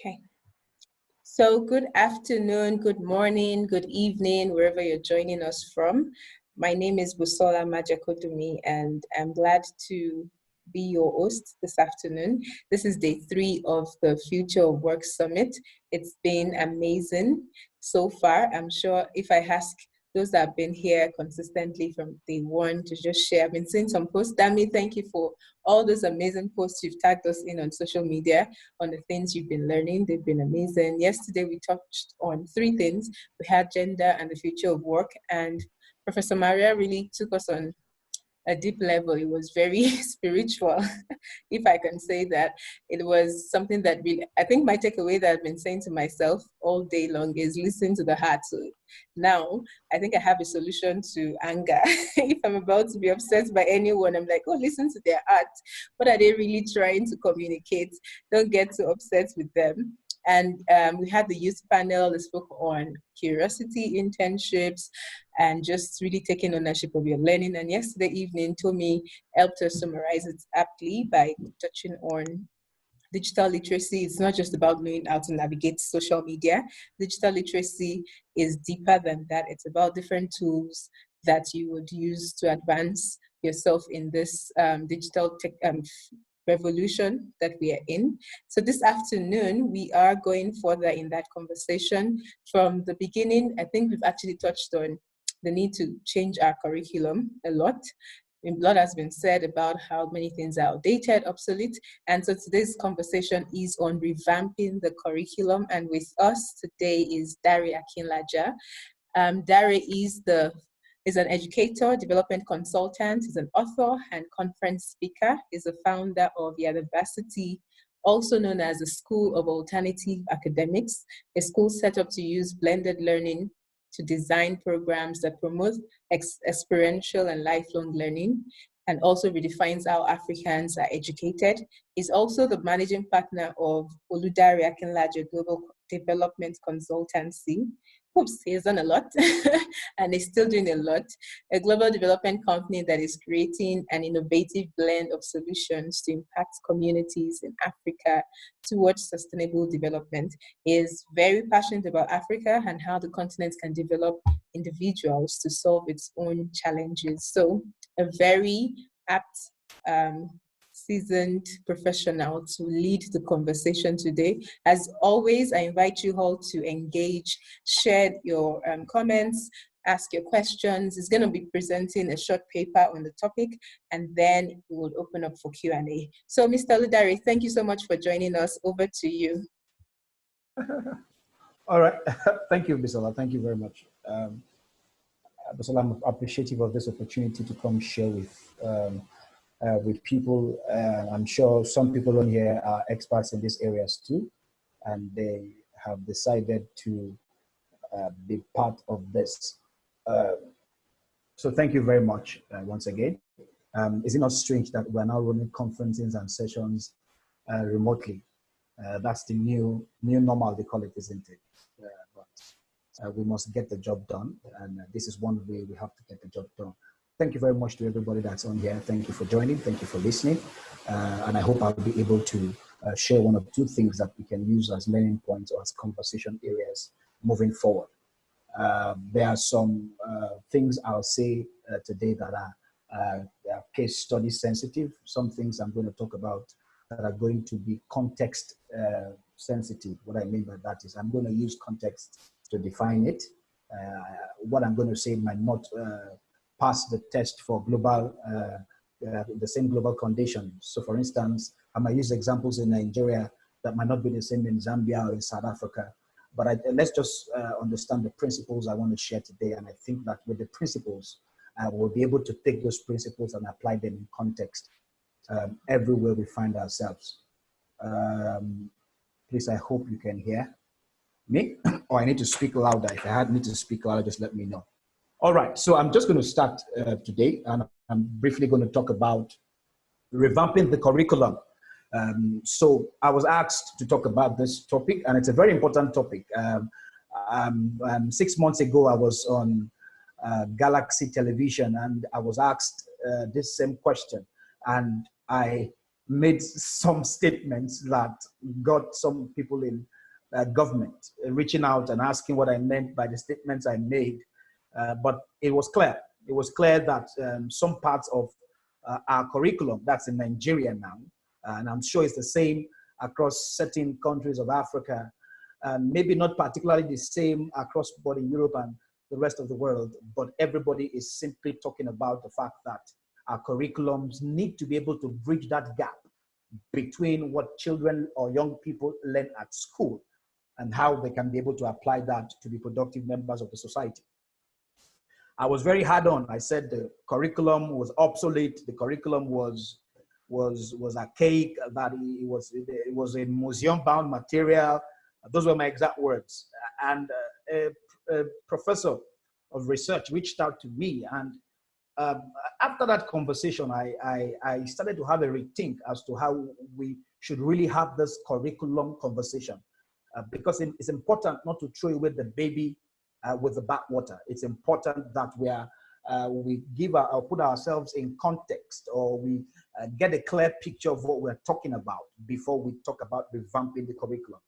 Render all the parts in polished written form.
Okay. So good afternoon, good morning, good evening, wherever you're joining us from. My name is Busola Majakodumi, and I'm glad to be your host this afternoon. This is day 3 of the Future of Work Summit. It's been amazing so far. I'm sure if I ask those that have been here consistently from day 1 to just share, I've been seeing some posts. Dami, thank you for all those amazing posts you've tagged us in on social media on the things you've been learning. They've been amazing. Yesterday, we touched on 3 things. We had gender and the future of work, and Professor Maria really took us on a deep level. It was very spiritual, if I can say that. It was something that really, I think my takeaway that I've been saying to myself all day long is listen to the heart. So now I think I have a solution to anger. If I'm about to be upset by anyone, I'm like, oh, listen to their heart. What are they really trying to communicate? Don't get too upset with them. And we had the youth panel that spoke on curiosity internships and just really taking ownership of your learning. And yesterday evening, Tommy helped us summarize it aptly by touching on digital literacy. It's not just about knowing how to navigate social media. Digital literacy is deeper than that. It's about different tools that you would use to advance yourself in this digital tech revolution that we are in. So this afternoon, we are going further in that conversation. From the beginning, I think we've actually touched on the need to change our curriculum a lot. A lot has been said about how many things are outdated, obsolete. And so today's conversation is on revamping the curriculum. And with us today is Oludare Akinlaja. Dare is an educator, development consultant, is an author and conference speaker, is a founder of the University, also known as the School of Alternative Academics, a school set up to use blended learning to design programs that promote experiential and lifelong learning and also redefines how Africans are educated. He's also the managing partner of Oludare Akinlaja Global Development Consultancy. Oops, he's done a lot and he's still doing a lot. A global development company that is creating an innovative blend of solutions to impact communities in Africa towards sustainable development. He is very passionate about Africa and how the continent can develop individuals to solve its own challenges. So a very apt seasoned professional to lead the conversation today. As always, I invite you all to engage, share your comments, ask your questions. It's going to be presenting a short paper on the topic, and then we will open up for Q&A. So, Mr. Oludare, thank you so much for joining us. Over to you. All right. Thank you, Bisola. Thank you very much. Bisola, I'm appreciative of this opportunity to come share with people. I'm sure some people on here are experts in these areas too, and they have decided to be part of this. So thank you very much once again. Is it not strange that we're now running conferences and sessions remotely? That's the new normal, they call it, isn't it? But we must get the job done, and this is one way we have to get the job done. Thank you very much to everybody that's on here. Thank you for joining. Thank you for listening. And I hope I'll be able to share 1 or 2 things that we can use as learning points or as conversation areas moving forward. There are some things I'll say today that are case study sensitive. Some things I'm going to talk about that are going to be context sensitive. What I mean by that is I'm going to use context to define it. What I'm going to say might not pass the test for global, the same global conditions. So for instance, I might use examples in Nigeria that might not be the same in Zambia or in South Africa. But let's just understand the principles I want to share today. And I think that with the principles, we'll be able to take those principles and apply them in context everywhere we find ourselves. Please, I hope you can hear me, or I need to speak louder. If I need to speak louder, just let me know. All right, so I'm just going to start today, and I'm briefly going to talk about revamping the curriculum. So I was asked to talk about this topic, and it's a very important topic. 6 months ago, I was on Galaxy Television, and I was asked this same question, and I made some statements that got some people in government reaching out and asking what I meant by the statements I made. But it was clear. It was clear that some parts of our curriculum, that's in Nigeria now, and I'm sure it's the same across certain countries of Africa, maybe not particularly the same across board in Europe and the rest of the world, but everybody is simply talking about the fact that our curriculums need to be able to bridge that gap between what children or young people learn at school and how they can be able to apply that to be productive members of the society. I was very hard on. I said the curriculum was obsolete. The curriculum was archaic. That it was a museum-bound material. Those were my exact words. And a professor of research reached out to me, and after that conversation, I started to have a rethink as to how we should really have this curriculum conversation, because it's important not to throw away the baby with the bathwater. It's important that we put ourselves in context, or we get a clear picture of what we're talking about before we talk about revamping the curriculum.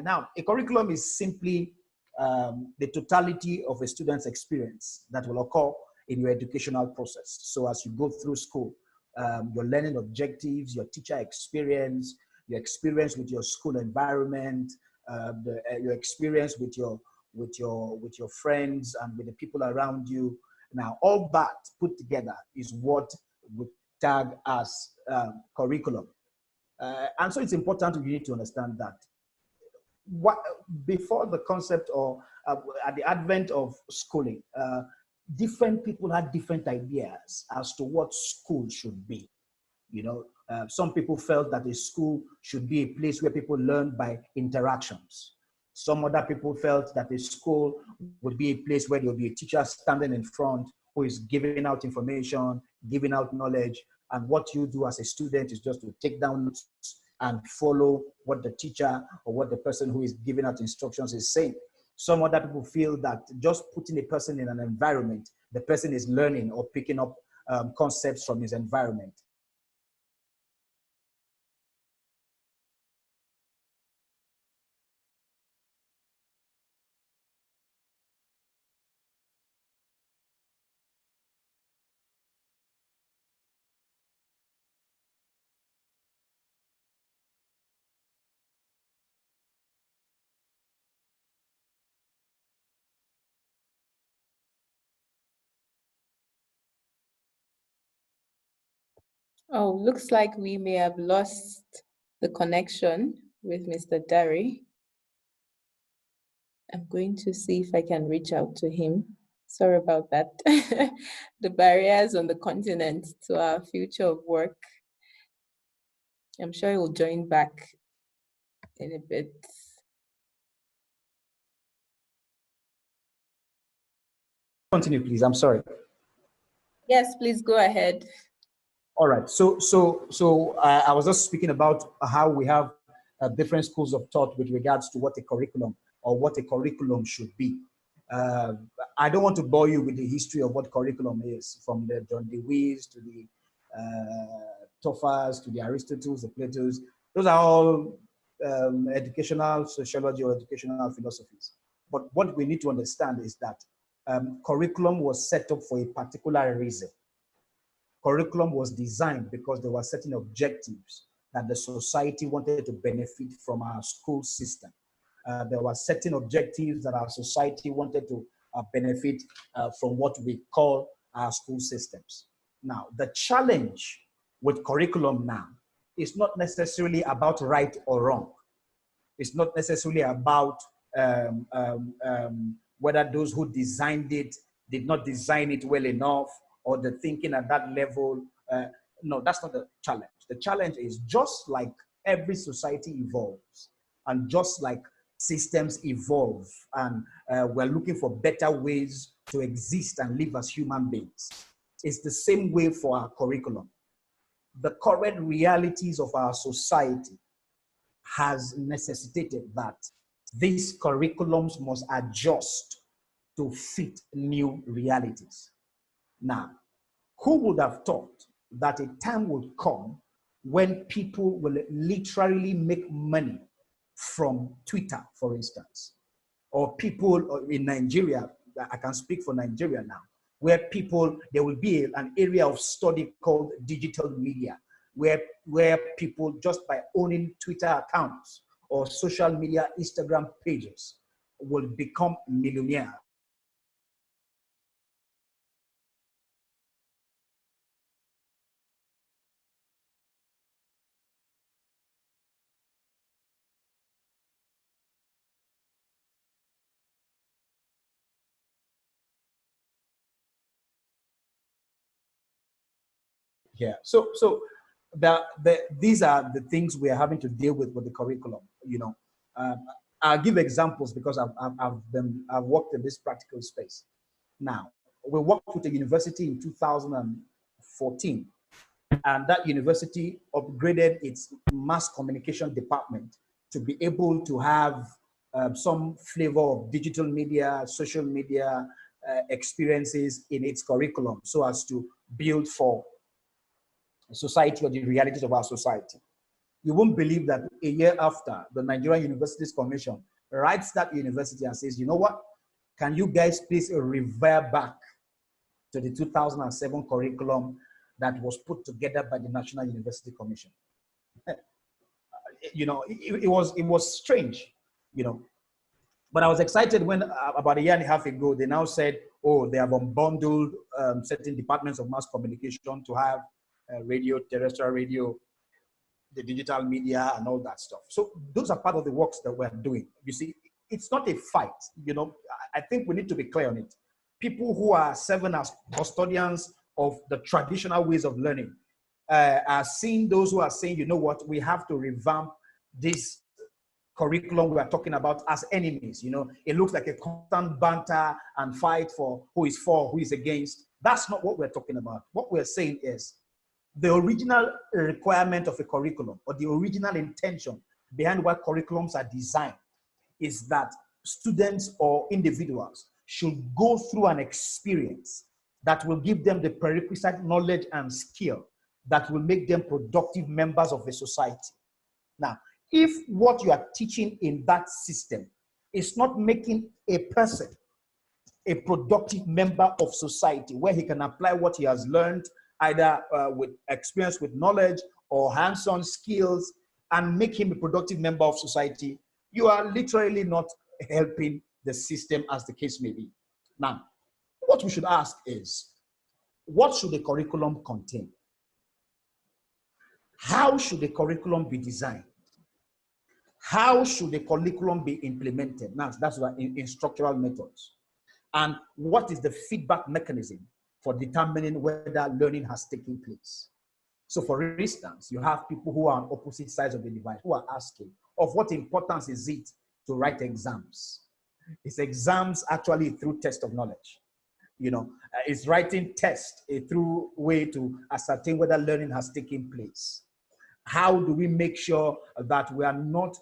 Now, a curriculum is simply the totality of a student's experience that will occur in your educational process. So as you go through school, your learning objectives, your teacher experience, your experience with your school environment, your experience with your friends and with the people around you. Now, all that put together is what we tag as curriculum. And so it's important you need to understand that before the concept or at the advent of schooling, different people had different ideas as to what school should be. You know, some people felt that a school should be a place where people learn by interactions. Some other people felt that a school would be a place where there will be a teacher standing in front who is giving out information, giving out knowledge, and what you do as a student is just to take down notes and follow what the teacher or what the person who is giving out instructions is saying. Some other people feel that just putting a person in an environment, the person is learning or picking up concepts from his environment. Oh, looks like we may have lost the connection with Mr. Dari. I'm going to see if I can reach out to him. Sorry about that. The barriers on the continent to our future of work. I'm sure he will join back in a bit. Continue, please. I'm sorry. Yes, please go ahead. All right. I was just speaking about how we have different schools of thought with regards to what a curriculum or what a curriculum should be. Uh, I don't want to bore you with the history of what curriculum is, from the John Dewey's to the Toffers to the Aristotles, the Plato's. Those are all educational sociology or educational philosophies. But what we need to understand is that curriculum was set up for a particular reason. Curriculum was designed because there were certain objectives that the society wanted to benefit from our school system. There were certain objectives that our society wanted to benefit from what we call our school systems. Now, the challenge with curriculum now is not necessarily about right or wrong. It's not necessarily about whether those who designed it did not design it well enough, or the thinking at that level. No, that's not the challenge. The challenge is, just like every society evolves, and just like systems evolve, and we're looking for better ways to exist and live as human beings, it's the same way for our curriculum. The current realities of our society has necessitated that these curriculums must adjust to fit new realities. Now, who would have thought that a time would come when people will literally make money from Twitter, for instance, or people in Nigeria, I can speak for Nigeria now, where people, there will be an area of study called digital media, where people, just by owning Twitter accounts or social media, Instagram pages, will become millionaires. Yeah. These are the things we are having to deal with the curriculum. Um, I'll give examples because I've worked in this practical space. Now, we worked with a university in 2014, and that university upgraded its mass communication department to be able to have some flavor of digital media, social media experiences in its curriculum, so as to build for society or the realities of our society. You won't believe that a year after, the Nigerian Universities Commission writes that university and says, you know what? Can you guys please revert back to the 2007 curriculum that was put together by the National University Commission? It was strange, you know. But I was excited when about a year and a half ago, they now said, oh, they have unbundled certain departments of mass communication to have radio, terrestrial radio, the digital media, and all that stuff. So those are part of the works that we're doing. You see, it's not a fight. I think we need to be clear on it. People who are serving as custodians of the traditional ways of learning are seeing those who are saying, you know what, we have to revamp this curriculum we are talking about as enemies. It looks like a constant banter and fight for who is against. That's not what we're talking about. What we're saying is the original requirement of a curriculum, or the original intention behind why curriculums are designed, is that students or individuals should go through an experience that will give them the prerequisite knowledge and skill that will make them productive members of a society. Now, if what you are teaching in that system is not making a person a productive member of society, where he can apply what he has learned, either with experience, with knowledge, or hands-on skills, and make him a productive member of society, you are literally not helping the system, as the case may be. Now, what we should ask is, what should the curriculum contain? How should the curriculum be designed? How should the curriculum be implemented? Now, that's what in structural methods. And what is the feedback mechanism for determining whether learning has taken place? So, for instance, you have people who are on opposite sides of the divide who are asking, of what importance is it to write exams? Is exams actually a through test of knowledge? Is writing test a through way to ascertain whether learning has taken place? How do we make sure that we are not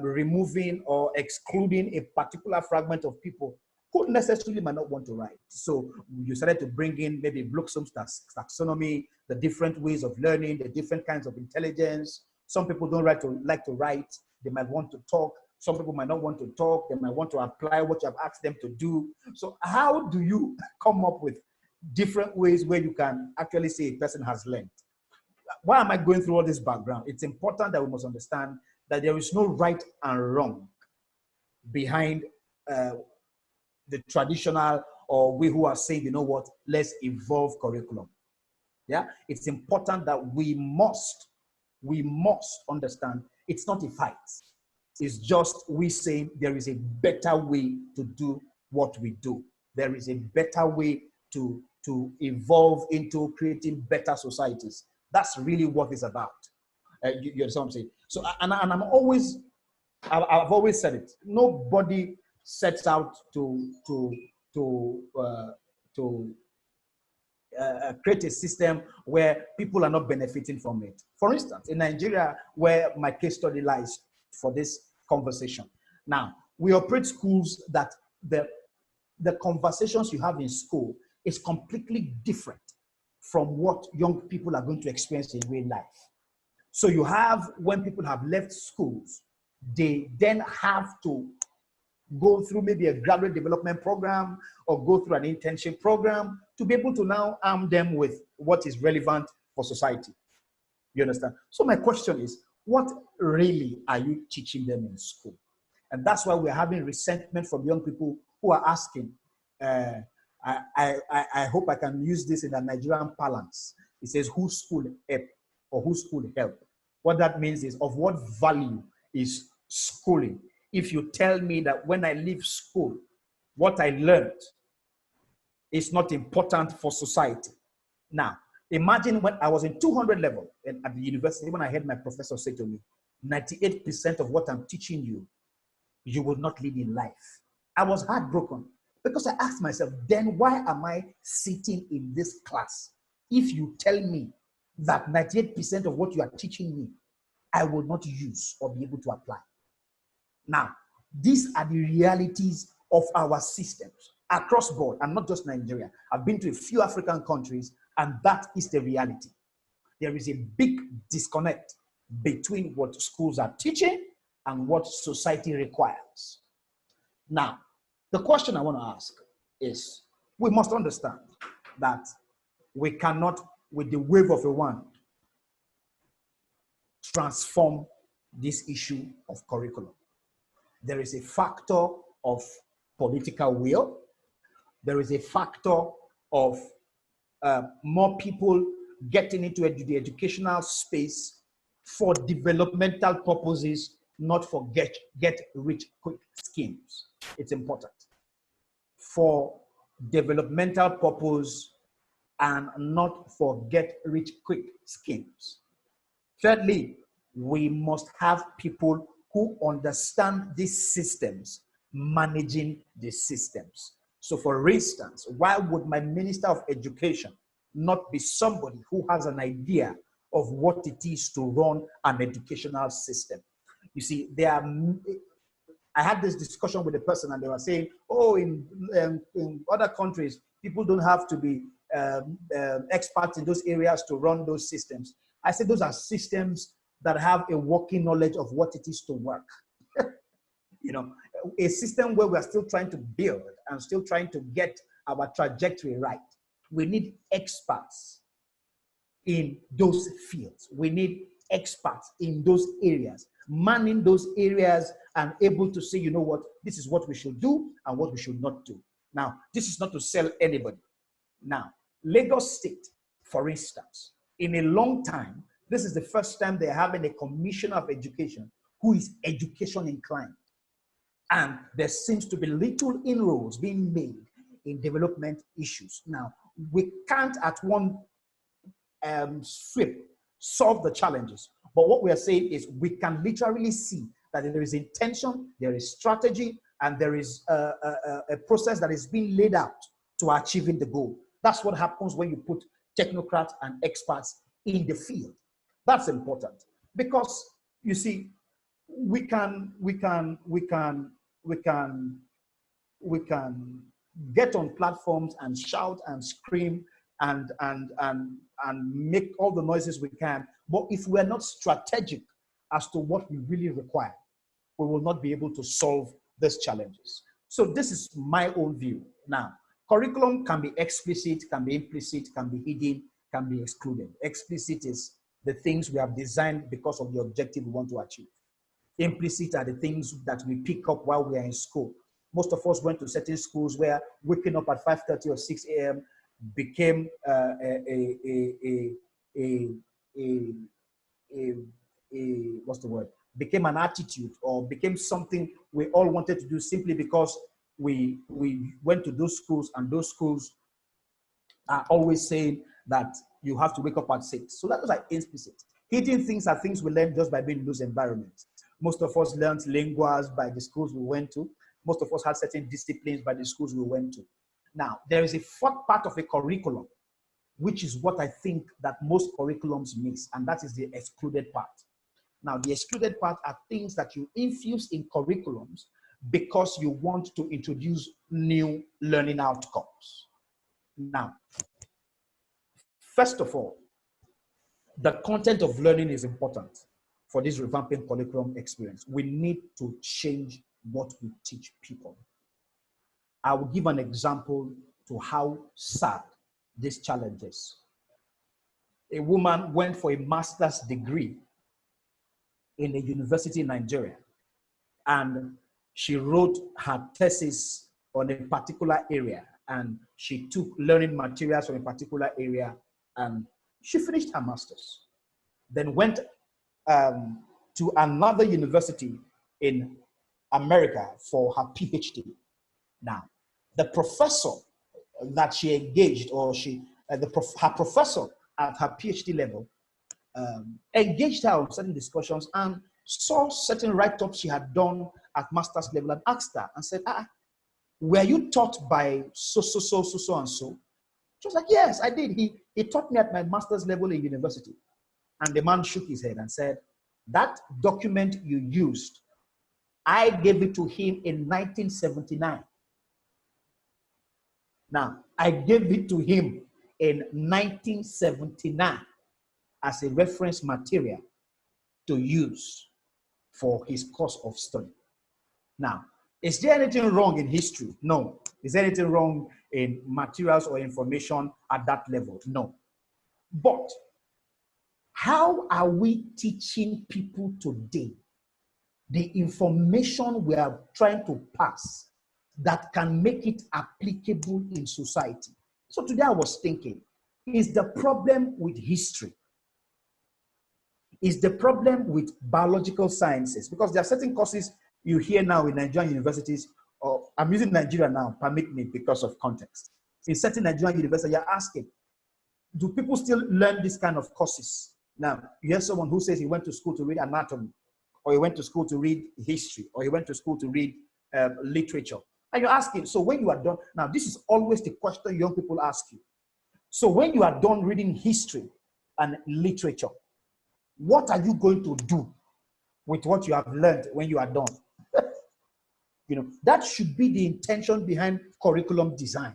removing or excluding a particular fragment of people who necessarily might not want to write? So you started to bring in maybe Bloom's taxonomy, the different ways of learning, the different kinds of intelligence. Some people don't like to write. They might want to talk. Some people might not want to talk. They might want to apply what you have asked them to do. So how do you come up with different ways where you can actually say a person has learned? Why am I going through all this background? It's important that we must understand that there is no right and wrong behind the traditional, or we who are saying, you know what, let's evolve curriculum. Yeah, it's important that we must understand it's not a fight. It's just we saying there is a better way to do what we do. There is a better way to evolve into creating better societies. That's really what it's about. You understand what I'm saying? So, and I've always said it. Nobody sets out to create a system where people are not benefiting from it. For instance, in Nigeria, where my case study lies for this conversation, now we operate schools that the conversations you have in school is completely different from what young people are going to experience in real life. So you have, when people have left schools, they then have to go through maybe a graduate development program or go through an internship program to be able to now arm them with what is relevant for society. You understand? So my question is, what really are you teaching them in school? And that's why we're having resentment from young people who are asking, uh, I hope I can use this in a Nigerian parlance. It says, whose school help or whose school help? What that means is, of what value is schooling? If you tell me that when I leave school, what I learned is not important for society. Now, imagine when I was in 200 level at the university, when I heard my professor say to me, 98% of what I'm teaching you, you will not live in life. I was heartbroken because I asked myself, then why am I sitting in this class if you tell me that 98% of what you are teaching me, I will not use or be able to apply? Now, these are the realities of our systems across board, and not just Nigeria. I've been to a few African countries, and that is the reality. There is a big disconnect between what schools are teaching and what society requires. Now, the question I want to ask is, we must understand that we cannot, with the wave of a wand, transform this issue of curriculum. There is a factor of political will. There is a factor of more people getting into the educational space for developmental purposes, not for get rich quick schemes. It's important. For developmental purpose and not for get rich quick schemes. Thirdly, we must have people who understand these systems, managing the systems. So for instance, why would my Minister of Education not be somebody who has an idea of what it is to run an educational system? You see, I had this discussion with a person and they were saying, oh, in other countries, people don't have to be experts in those areas to run those systems. I said, those are systems that have a working knowledge of what it is to work. You know, a system where we are still trying to build and still trying to get our trajectory right. We need experts in those fields. We need experts in those areas, manning those areas and able to say, you know what, this is what we should do and what we should not do. Now, this is not to sell anybody. Now, Lagos State, for instance, in a long time, this is the first time they're having a commissioner of education who is education inclined. And there seems to be little inroads being made in development issues. Now, we can't at one sweep solve the challenges. But what we are saying is we can literally see that there is intention, there is strategy, and there is a process that is being laid out to achieving the goal. That's what happens when you put technocrats and experts in the field. That's important because you see, we can get on platforms and shout and scream and make all the noises we can. But if we're not strategic as to what we really require, we will not be able to solve these challenges. So this is my own view. Now, curriculum can be explicit, can be implicit, can be hidden, can be excluded. Explicit is the things we have designed because of the objective we want to achieve. Implicit are the things that we pick up while we are in school. Most of us went to certain schools where waking up at 5:30 or 6 a.m. became what's the word? Became an attitude or became something we all wanted to do simply because we went to those schools, and those schools are always saying that you have to wake up at 6. So that was like implicit. Hidden things are things we learn just by being in those environments. Most of us learned linguas by the schools we went to. Most of us had certain disciplines by the schools we went to. Now, there is a fourth part of a curriculum, which is what I think that most curriculums miss, and that is the excluded part. Now, the excluded part are things that you infuse in curriculums because you want to introduce new learning outcomes. Now, first of all, The content of learning is important for this revamping curriculum experience. We need to change what we teach people. I will give an example to how sad this challenge is. A woman went for a master's degree in a university in Nigeria, and she wrote her thesis on a particular area, and she took learning materials from a particular area, and she finished her master's. Then went to another university in America for her PhD. Now, the professor that she engaged, or her professor at her PhD level, engaged her on certain discussions and saw certain write-ups she had done at master's level and asked her and said, were you taught by so and so? She was like, yes, I did. He taught me at my master's level in university. And the man shook his head and said, that document you used, I gave it to him in 1979. Now, I gave it to him in 1979 as a reference material to use for his course of study. Now, is there anything wrong in history? No. Is there anything wrong in materials or information at that level? No. But how are we teaching people today the information we are trying to pass that can make it applicable in society? So today I was thinking, is the problem with history? Is the problem with biological sciences? Because there are certain courses you hear now in Nigerian universities, or I'm using Nigeria now, permit me because of context. In certain Nigerian universities, you're asking, do people still learn this kind of courses? Now, you hear someone who says he went to school to read anatomy, or he went to school to read history, or he went to school to read literature. And you're asking, so when you are done, now this is always the question young people ask you. So when you are done reading history and literature, what are you going to do with what you have learned when you are done? You know, that should be the intention behind curriculum design.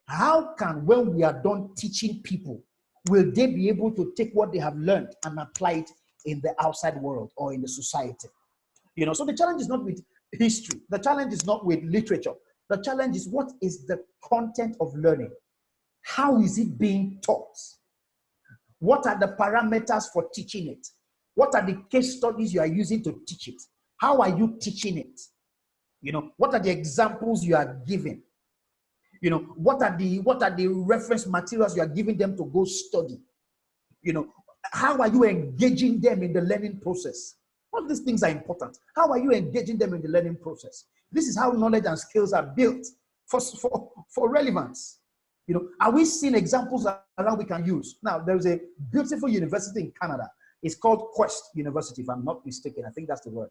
How can, when we are done teaching people, will they be able to take what they have learned and apply it in the outside world or in the society? You know, so the challenge is not with history. The challenge is not with literature. The challenge is, what is the content of learning? How is it being taught? What are the parameters for teaching it? What are the case studies you are using to teach it? How are you teaching it? You know, what are the examples you are giving? You know, what are the reference materials you are giving them to go study? You know, how are you engaging them in the learning process? All these things are important. How are you engaging them in the learning process? This is how knowledge and skills are built for relevance. You know, are we seeing examples around we can use? Now, there's a beautiful university in Canada. It's called Quest University, if I'm not mistaken. I think that's the word.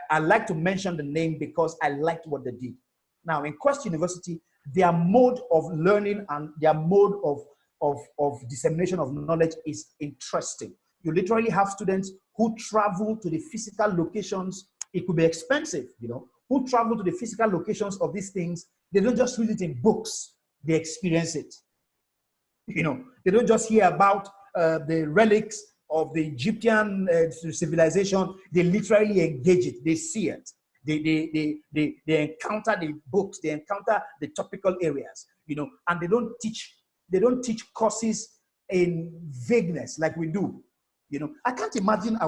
I like to mention the name because I liked what they did. Now, in Quest University, their mode of learning and their mode of dissemination of knowledge is interesting. You literally have students who travel to the physical locations. It could be expensive, you know, who travel to the physical locations of these things. They don't just read it in books, they experience it. You know, they don't just hear about the relics of the Egyptian civilization. They literally engage it, they see it. They encounter the books, they encounter the topical areas, you know, and they don't teach courses in vagueness like we do. You know, I can't imagine we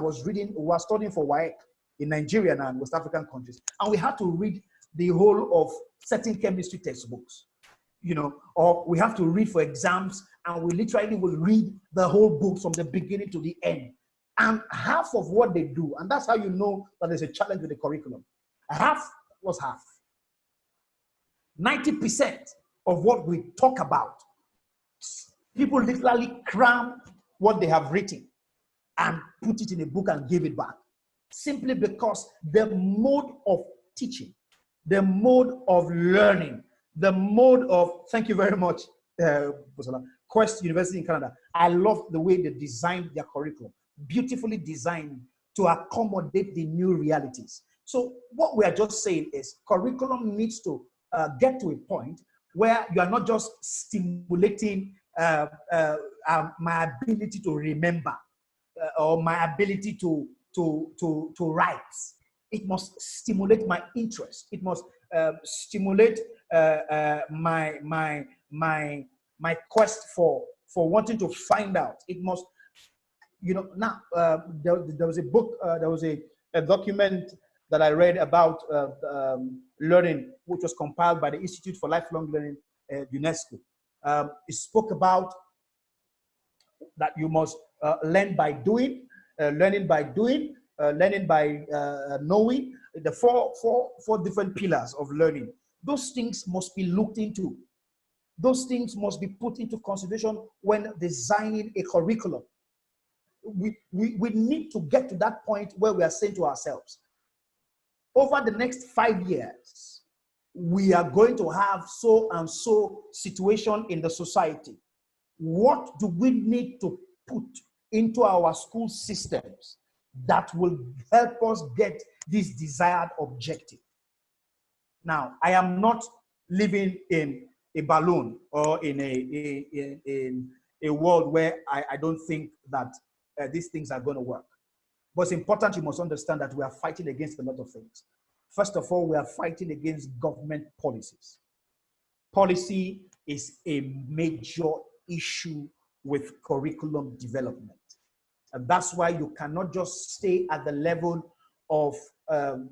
were studying for WAEC in Nigeria and West African countries, and we had to read the whole of certain chemistry textbooks, you know, or we have to read for exams, and we literally will read the whole book from the beginning to the end. And half of what they do, and that's how you know that there's a challenge with the curriculum. Half was half. 90% of what we talk about, people literally cram what they have written and put it in a book and give it back. Simply because the mode of teaching, the mode of learning, the mode of, thank you very much, Quest University in Canada. I love the way they designed their curriculum, beautifully designed to accommodate the new realities. So what we are just saying is curriculum needs to get to a point where you are not just stimulating my ability to remember or my ability to write. It must stimulate my interest. It must stimulate my quest for wanting to find out. It must, now there was a book, there was a document that I read about learning, which was compiled by the Institute for Lifelong Learning, UNESCO. It spoke about that you must learn by doing, learning by doing, learning by knowing. The four different pillars of learning. Those things must be looked into. Those things must be put into consideration when designing a curriculum. We need to get to that point where we are saying to ourselves, over the next 5 years, we are going to have so and so situation in the society. What do we need to put into our school systems that will help us get this desired objective? Now, I am not living in a balloon or in a world where I don't think that these things are going to work. But it's important you must understand that we are fighting against a lot of things. First of all, we are fighting against government policies. Policy is a major issue with curriculum development. And that's why you cannot just stay at the level of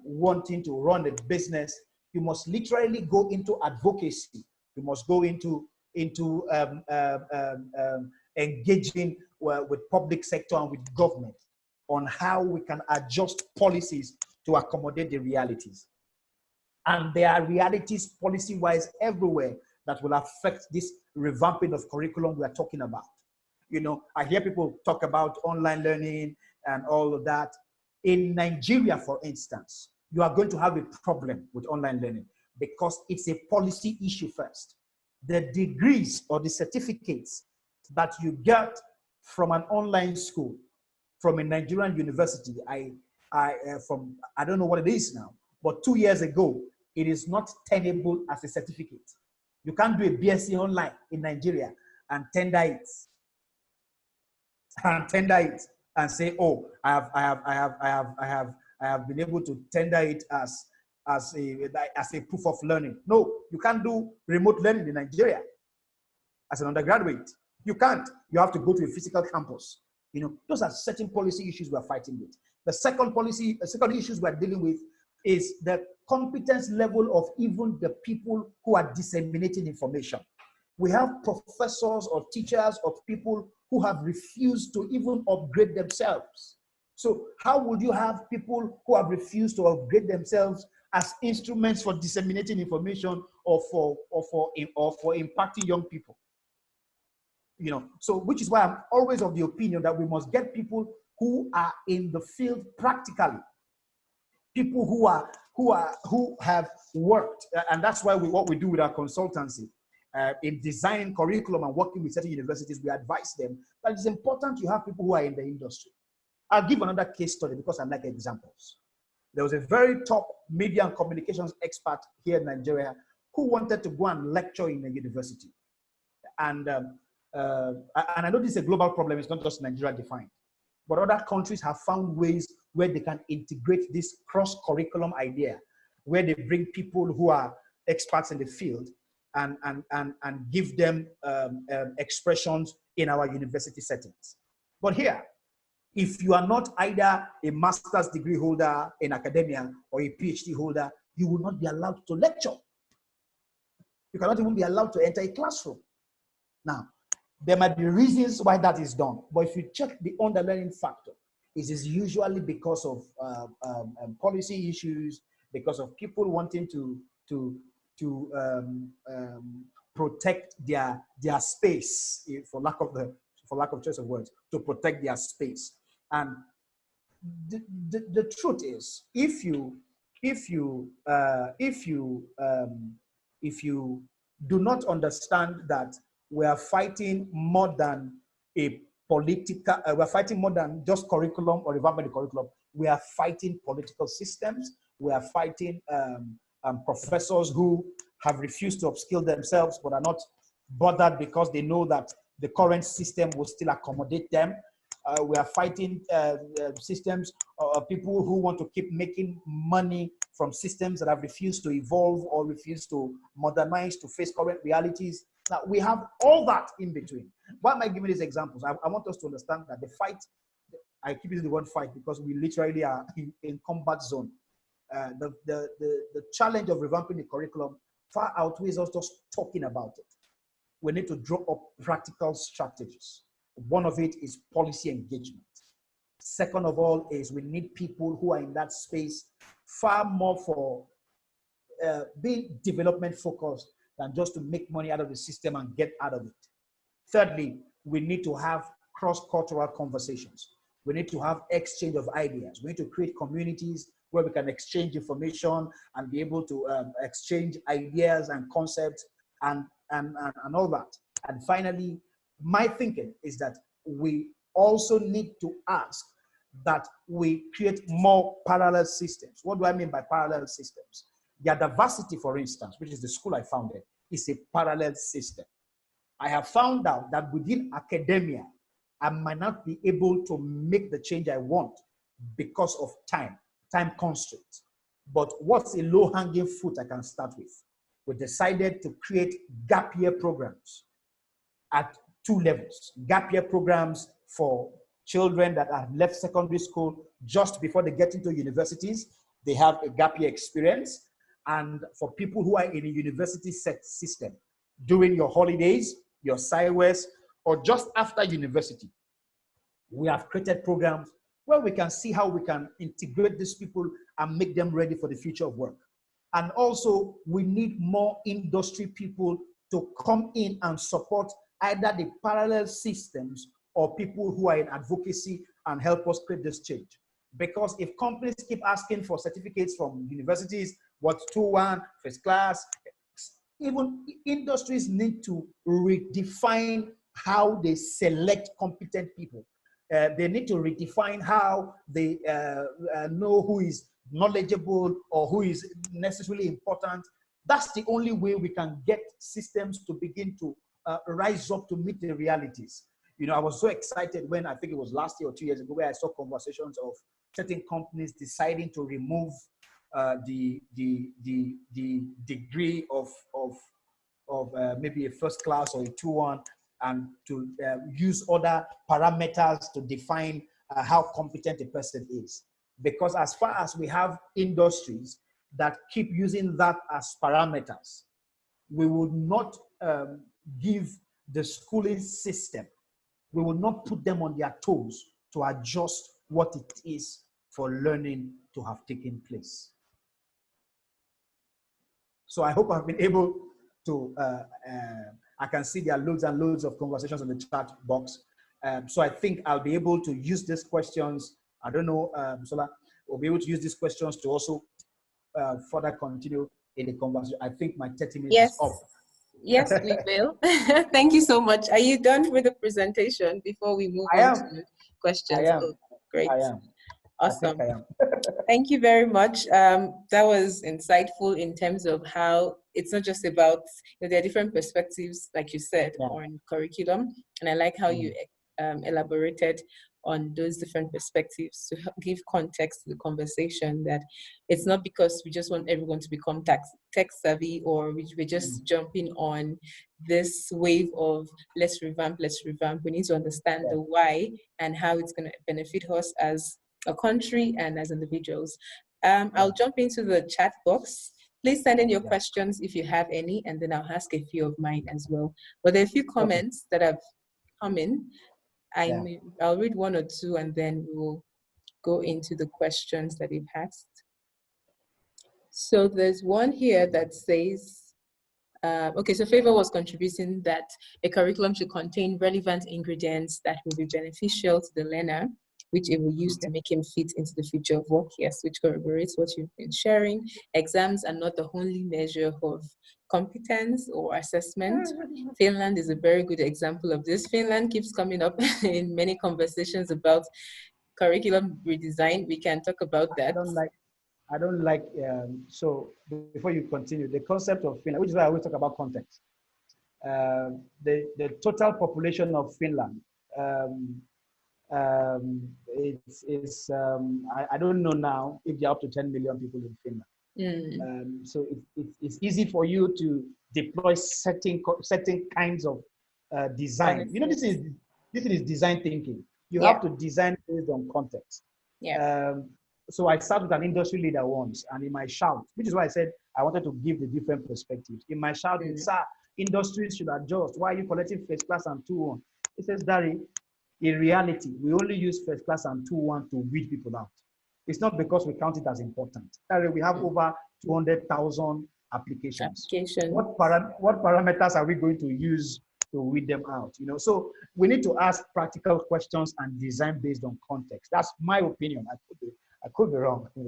wanting to run a business. You must literally go into advocacy. You must go into engaging with public sector and with government on how we can adjust policies to accommodate the realities. And there are realities policy-wise everywhere that will affect this revamping of curriculum we are talking about. I hear people talk about online learning and all of that. In Nigeria, for instance, you are going to have a problem with online learning because it's a policy issue first. The degrees or the certificates that you get from an online school, from a Nigerian university, I don't know what it is now, but 2 years ago, it is not tenable as a certificate. You can't do a BSc online in Nigeria and tender it. And say, oh, I have been able to tender it as a proof of learning. No, you can't do remote learning in Nigeria as an undergraduate. You can't. You have to go to a physical campus. Those are certain policy issues we're fighting with. The second issues we're dealing with is the competence level of even the people who are disseminating information. We have professors or teachers or people who have refused to even upgrade themselves. So how would you have people who have refused to upgrade themselves as instruments for disseminating information or for impacting young people? So which is why I'm always of the opinion that we must get people who are in the field practically, people who have worked, and that's why what we do with our consultancy. In designing curriculum and working with certain universities, we advise them that it's important you have people who are in the industry. I'll give another case study because I like examples. There was a very top media and communications expert here in Nigeria who wanted to go and lecture in a university. And I know this is a global problem, it's not just Nigeria defined. But other countries have found ways where they can integrate this cross-curriculum idea, where they bring people who are experts in the field and give them expressions in our university settings. But here, if you are not either a master's degree holder in academia or a PhD holder, you will not be allowed to lecture. You cannot even be allowed to enter a classroom. Now, there might be reasons why that is done, but if you check the underlying factor, it is usually because of policy issues, because of people wanting to protect their space, for lack of choice of words, to protect their space. And the truth is, if you do not understand that we are fighting more than a political, we're fighting more than just curriculum or revamping the curriculum. We are fighting political systems. We are fighting professors who have refused to upskill themselves but are not bothered because they know that the current system will still accommodate them. We are fighting systems of people who want to keep making money from systems that have refused to evolve or refused to modernize to face current realities. Now, we have all that in between. Why am I giving these examples? I want us to understand that the fight, I keep using the word fight because we literally are in combat zone. The challenge of revamping the curriculum far outweighs us just talking about it. We need to draw up practical strategies. One of it is policy engagement. Second of all is we need people who are in that space far more for being development focused than just to make money out of the system and get out of it. Thirdly, we need to have cross-cultural conversations. We need to have exchange of ideas. We need to create communities where we can exchange information and be able to exchange ideas and concepts and all that. And finally, my thinking is that we also need to ask that we create more parallel systems. What do I mean by parallel systems? Their diversity, for instance, which is the school I founded, is a parallel system. I have found out that within academia, I might not be able to make the change I want because of time constraints. But what's a low-hanging fruit I can start with? We decided to create gap year programs at 2 levels. Gap year programs for children that have left secondary school just before they get into universities. They have a gap year experience. And for people who are in a university set system, during your holidays, your SciWest, or just after university, we have created programs where we can see how we can integrate these people and make them ready for the future of work. And also, we need more industry people to come in and support either the parallel systems or people who are in advocacy and help us create this change. Because if companies keep asking for certificates from universities, what's 2-1, first class, even industries need to redefine how they select competent people. They need to redefine how they know who is knowledgeable or who is necessarily important. That's the only way we can get systems to begin to rise up to meet the realities. You know, I was so excited when I think it was last year or 2 years ago where I saw conversations of certain companies deciding to remove the degree of maybe a first class or a 2-1 and to use other parameters to define how competent a person is. Because as far as we have industries that keep using that as parameters, we would not give the schooling system, we will not put them on their toes to adjust what it is for learning to have taken place. So I hope I've been able to, I can see there are loads and loads of conversations in the chat box. So I think I'll be able to use these questions. I don't know, Sola, we'll be able to use these questions to also further continue in the conversation. I think my 30 minutes is up. Yes, we will. Thank you so much. Are you done with the presentation before we move on to questions? I am. Oh, great. I am. Awesome. I am. Thank you very much. That was insightful in terms of how it's not just about, there are different perspectives, like you said, on curriculum. And I like how you elaborated on those different perspectives to help give context to the conversation, that it's not because we just want everyone to become tech savvy, or we're just jumping on this wave of let's revamp. We need to understand the why and how it's going to benefit us as a country and as individuals. I'll jump into the chat box. Please send in your questions if you have any, and then I'll ask a few of mine as well. But there are a few comments that have come in. I'll read one or two, and then we'll go into the questions that you've asked. So there's one here that says, okay, so Favor was contributing that a curriculum should contain relevant ingredients that will be beneficial to the learner, which it will use to make him fit into the future of work. Yes, which corroborates what you've been sharing. Exams are not the only measure of competence or assessment. Finland is a very good example of this. Finland keeps coming up in many conversations about curriculum redesign. We can talk about that. I don't like, so before you continue, the concept of Finland, which is why I always talk about context. the total population of Finland, um, I don't know now if they're up to 10 million people in Finland. Mm. So it's easy for you to deploy certain kinds of design. You know, Policies. this is design thinking. You Yeah. have to design based on context. Yeah. Um, so I sat with an industry leader once, and in my shout, which is why I said I wanted to give the different perspectives. In my shout, with Mm. sir, industries should adjust. Why are you collecting first class and 2-1? He says, Dari, in reality, we only use first class and 2-1 to weed people out. It's not because we count it as important. We have Mm. over 200,000 applications. Application. What parameters are we going to use to weed them out? You know, so we need to ask practical questions and design based on context. That's my opinion. I could be wrong. Yeah,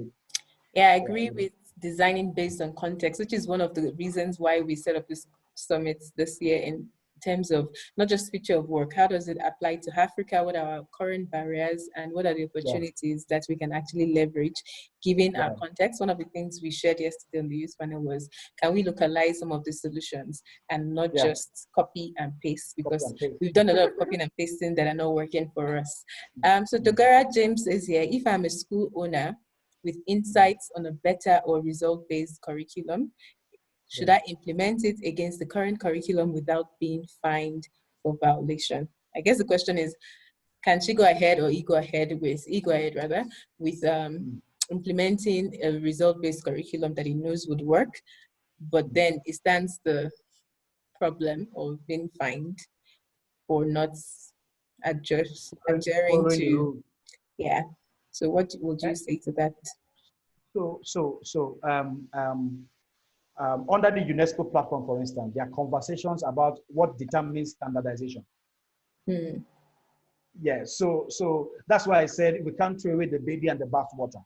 I Yeah, agree with designing based on context, which is one of the reasons why we set up this summit this year in terms of not just future of work, how does it apply to Africa, what are our current barriers, and what are the yeah, opportunities that we can actually leverage given our right. context. One of the things we shared yesterday on the youth panel was, can we localize some of the solutions and not Yeah, just copy and paste, copy because and paste. we've done a lot of copying and pasting that are not working for us. So Mm, Dogara James is here. If I'm a school owner with mm, insights on a better or result-based curriculum, should yeah. I implement it against the current curriculum without being fined for violation? I guess the question is, can she go ahead, or he go ahead rather, with Mm, implementing a result-based curriculum that he knows would work, but mm. then it stands the problem of being fined for not adhering Following the to, rules. yeah. So what would Eh, you say to that? So, under the UNESCO platform, for instance, there are conversations about what determines standardization. Hmm. Yeah, so that's why I said we can't throw away the baby and the bathwater,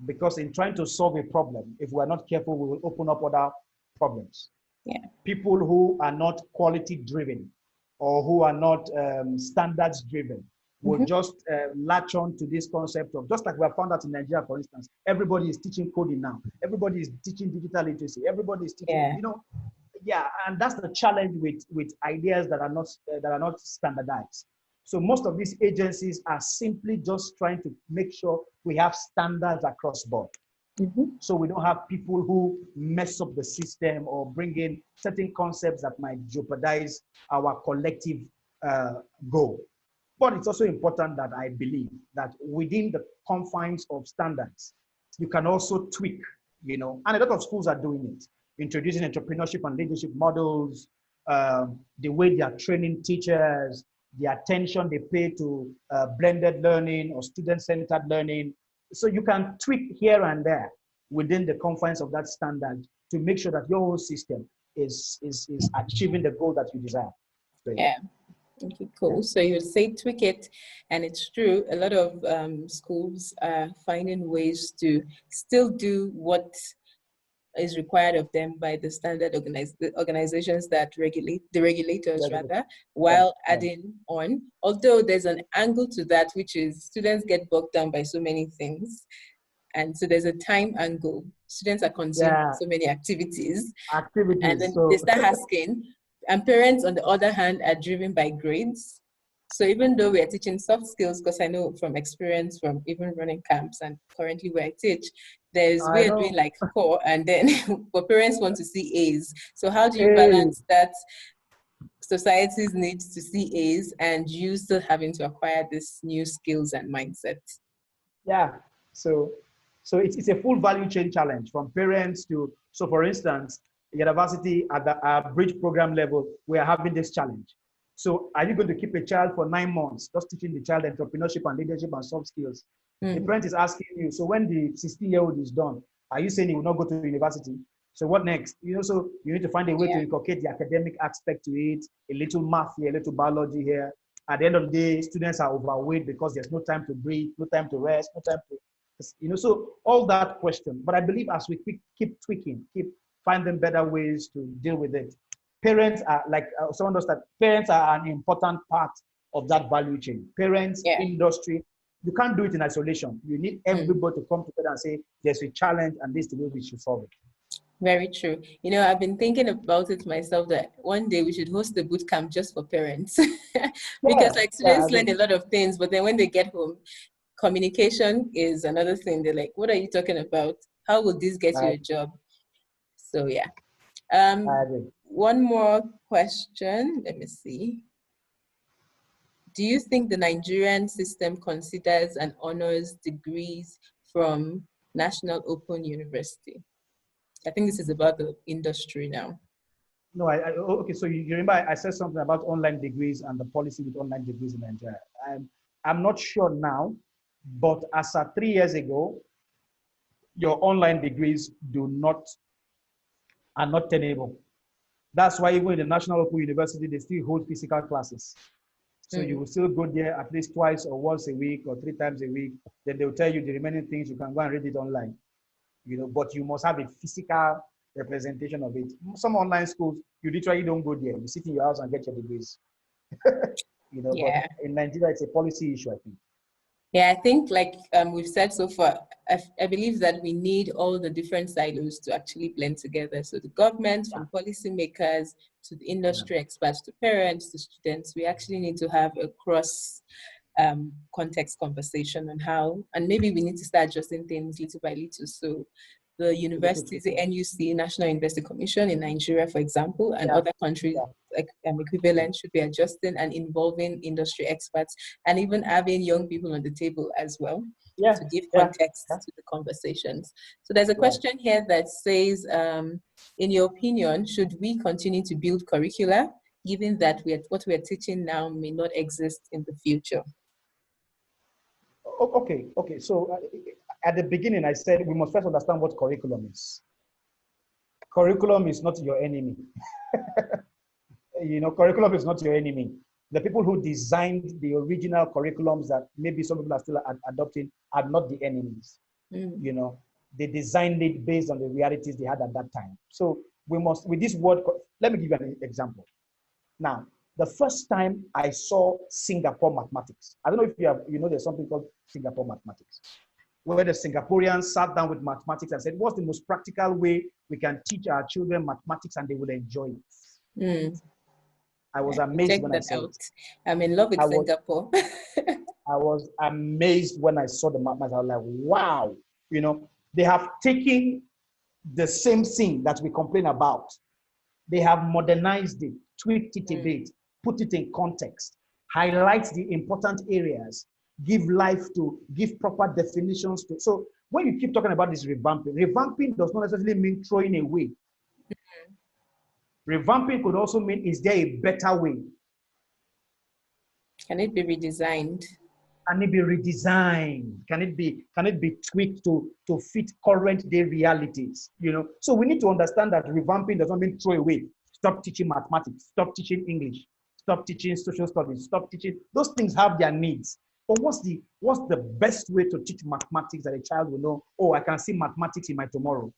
because in trying to solve a problem, if we are not careful, we will open up other problems. Yeah. People who are not quality driven or who are not standards driven will Mm-hmm. just latch on to this concept of, just like we have found out in Nigeria, for instance, everybody is teaching coding now. Everybody is teaching digital literacy. Everybody is teaching, Yeah. you know, yeah, and that's the challenge with ideas that are not standardized. So most of these agencies are simply just trying to make sure we have standards across board. Mm-hmm. So we don't have people who mess up the system or bring in certain concepts that might jeopardize our collective uh, goal. But it's also important that I believe that within the confines of standards, you can also tweak, you know, and a lot of schools are doing it, introducing entrepreneurship and leadership models, the way they are training teachers, the attention they pay to blended learning or student-centered learning. So you can tweak here and there within the confines of that standard to make sure that your whole system is achieving the goal that you desire. So, yeah. Yeah. Okay, cool. So you say tweak it, and it's true. A lot of schools are finding ways to still do what is required of them by the standard the organizations that regulate, the regulators rather, Yeah, while yeah, adding on. Although there's an angle to that, which is students get bogged down by so many things. And so there's a time angle. Students are consumed yeah. with so many activities. And Activities. then they So, start asking, and parents, on the other hand, are driven by grades. So even though we are teaching soft skills, because I know from experience from even running camps and currently where I teach, we I are doing know. like core, and then but parents want to see A's. So how do you Hey, balance that society's needs to see A's and you still having to acquire this new skills and mindset? yeah. So, it's a full value chain challenge from parents to, so for instance, university at the bridge program level, we are having this challenge. So are you going to keep a child for 9 months, just teaching the child entrepreneurship and leadership and soft skills? The Mm, parent is asking you, so when the 16-year-old is done, are you saying he will not go to university? So what next? You know, so you need to find a way to yeah, inculcate the academic aspect to it, a little math here, a little biology here. At the end of the day, students are overweight because there's no time to breathe, no time to rest, no time to, you know, so all that question. But I believe as we keep tweaking, keep finding better ways to deal with it, parents are like, someone knows that parents are an important part of that value chain. Parents, yeah. industry, you can't do it in isolation. You need Mm. everybody to come together and say, there's a challenge and this is the way we should solve it. Very true. You know, I've been thinking about it myself that one day we should host a boot camp just for parents. Because Yeah, like yeah. I students learn mean, a lot of things, but then when they get home, communication is another thing. They're like, what are you talking about? How will this get you I, a job? So yeah. I agree. One more question. Let me see. Do you think the Nigerian system considers and honors degrees from National Open University? I think this is about the industry now. No, okay. So you remember I said something about online degrees and the policy with online degrees in Nigeria. I'm not sure now, but as of 3 years ago, your online degrees do not are not tenable. That's why even in the National Open University, they still hold physical classes. So you Mm, will still go there at least twice or once a week or 3 times a week. Then they'll tell you the remaining things you can go and read it online. But you must have a physical representation of it. Some online schools, you literally don't go there. You sit in your house and get your degrees. But yeah. in Nigeria, it's a policy issue, I think. Yeah, I think like we've said so far, I believe that we need all the different silos to actually blend together. So the government, Yeah, from policymakers to the yeah, industry experts, to parents, to students, we actually need to have a cross context conversation on how, and maybe we need to start adjusting things little by little. So the universities, the NUC, National University Commission in Nigeria, for example, and yeah, other countries yeah, like equivalent should be adjusting and involving industry experts and even having young people on the table as well yeah, to give yeah, yeah. context to the conversations. So there's a Right. question here that says, in your opinion, should we continue to build curricula, given that what we're teaching now may not exist in the future? Okay. So at the beginning, I said we must first understand what curriculum is. Curriculum is not your enemy. Curriculum is not your enemy. The people who designed the original curriculums that maybe some people are still adopting are not the enemies. Mm, You know, they designed it based on the realities they had at that time. So we must, with this word, let me give you an example. Now, the first time I saw Singapore mathematics, I don't know if there's something called Singapore mathematics, where the Singaporeans sat down with mathematics and said, what's the most practical way we can teach our children mathematics and they will enjoy it? mm. I was Check amazed when I that saw out. it. I'm in love with I was Singapore. I was amazed when I saw the mathematics. I was like, wow, they have taken the same thing that we complain about. They have modernized it, tweaked it a Mm, bit, put it in context, highlight the important areas, give proper definitions to. So when you keep talking about this revamping does not necessarily mean throwing away. Revamping could also mean, is there a better way? can it be redesigned? Can it be redesigned? Can it be tweaked to fit current day realities? So we need to understand that revamping does not mean throw away. Stop teaching mathematics. Stop teaching English. Stop teaching social studies. Stop teaching. Those things have their needs. But what's the best way to teach mathematics that a child will know? Oh, I can see mathematics in my tomorrow,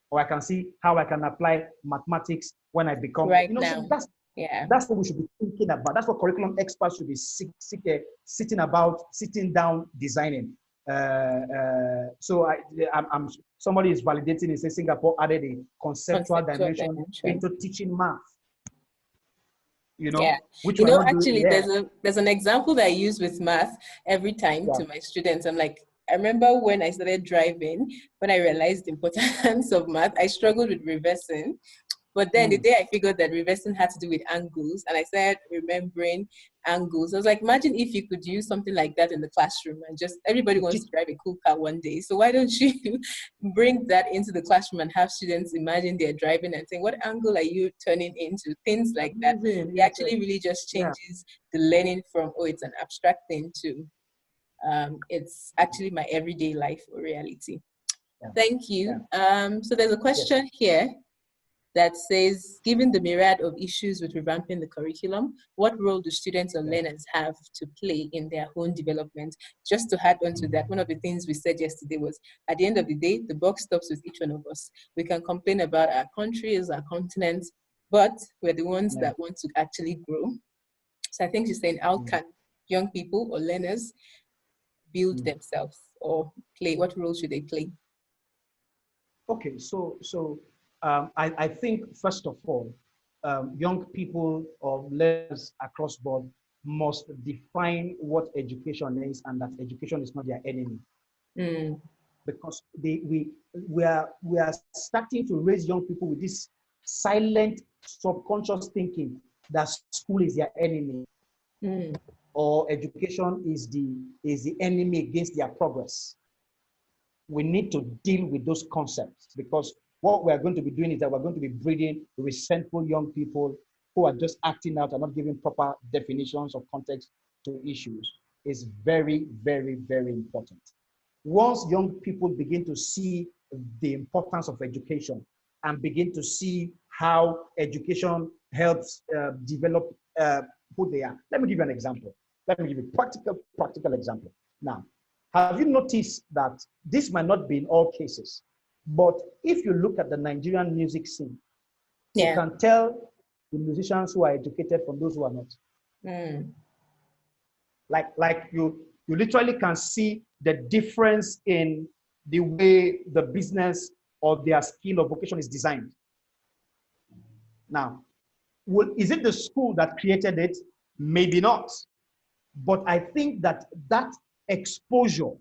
or I can see how I can apply mathematics when I become. Right So now. that's Yeah. that's what we should be thinking about. That's what curriculum experts should be sitting down, designing. So somebody is validating it. Say Singapore added a conceptual Conceptual dimension dimension. into teaching math. Yeah. Which You we're know, not doing. actually Yeah, there's an example that I use with math every time yeah. to my students. I'm like, I remember when I started driving, when I realized the importance of math, I struggled with reversing. But then the Mm. day I figured that reversing had to do with angles, and I started remembering angles, I was like, imagine if you could use something like that in the classroom and just everybody To wants teach to drive a cool car one day. So why don't you bring that into the classroom and have students imagine they're driving and saying, what angle are you turning into? Things like that. amazing. It actually really just Yeah, changes the learning from, oh, it's an abstract thing to it's actually my everyday life or reality. yeah, Thank yeah. you. So there's a Yes. question here that says, given the myriad of issues with revamping the curriculum, what role do students or Yeah. learners have to play in their own development? Just to add on to that, one of the things we said yesterday was, at the end of the day, the buck stops with each one of us. We can complain about our countries, our continents, but we're the ones Yeah. that want to actually grow. So I think she's saying, how Mm. can young people or learners build Mm. themselves or play? What role should they play? Okay. So I think, first of all, young people or learners across board must define what education is, and that education is not their enemy. Mm. Because we are starting to raise young people with this silent subconscious thinking that school is their enemy, Mm. or education is the enemy against their progress. We need to deal with those concepts, because what we're going to be doing is that we're going to be breeding resentful young people who are just acting out and not giving proper definitions of context to issues. Is very, very, very important. Once young people begin to see the importance of education and begin to see how education helps develop who they are. Let me give you an example. Let me give you a practical example. Now, have you noticed that this might not be in all cases, but if you look at the Nigerian music scene, you Yeah. can tell the musicians who are educated from those who are not. Mm. Like you literally can see the difference in the way the business or their skill or vocation is designed. Now, is it the school that created it? Maybe not. But I think that exposure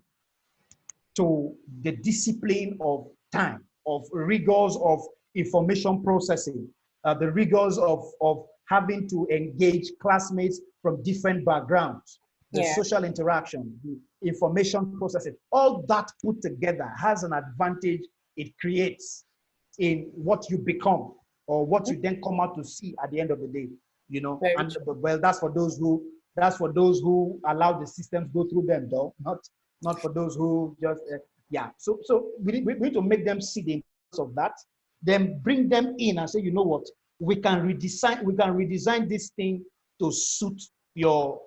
to the discipline of time, of rigors of information processing, the rigors of having to engage classmates from different backgrounds, the Yeah. social interaction, the information processing, all that put together has an advantage it creates in what you become, or what you then come out to see at the end of the day, Very and true. well, that's for those who allow the systems go through them, though, not for those who just yeah. So we need to make them see the importance of that, then bring them in and say, you know what, we can redesign this thing to suit your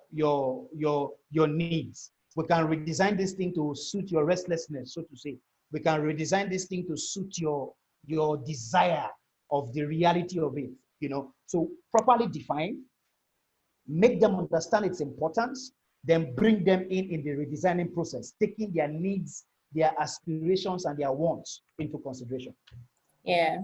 needs. We can redesign this thing to suit your restlessness, so to say. We can redesign this thing to suit your desire of the reality of it. So properly define, make them understand its importance, then bring them in the redesigning process, taking their needs, their aspirations, and their wants into consideration. Yeah.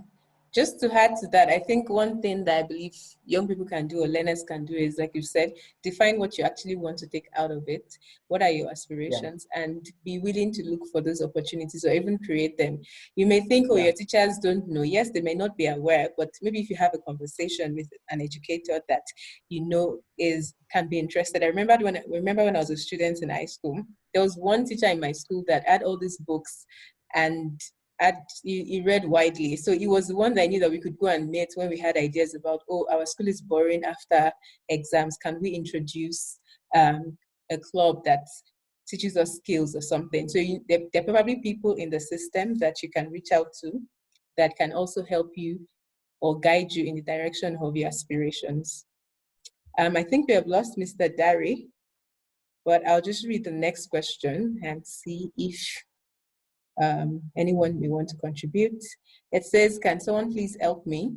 Just to add to that, I think one thing that I believe young people can do or learners can do is, like you said, define what you actually want to take out of it. What are your Yeah, aspirations? And be willing to look for those opportunities or even create them. You may think, oh, yeah, your teachers don't know. Yes, they may not be aware, but maybe if you have a conversation with an educator that you know is can be interested. I remember when I was a student in high school, there was one teacher in my school that had all these books, and he read widely. So he was the one that I knew that we could go and meet when we had ideas about, oh, our school is boring after exams. Can we introduce a club that teaches us skills or something? So there are probably people in the system that you can reach out to that can also help you or guide you in the direction of your aspirations. I think we have lost Mr. Dari, but I'll just read the next question and see if anyone may want to contribute. It says, can someone please help me?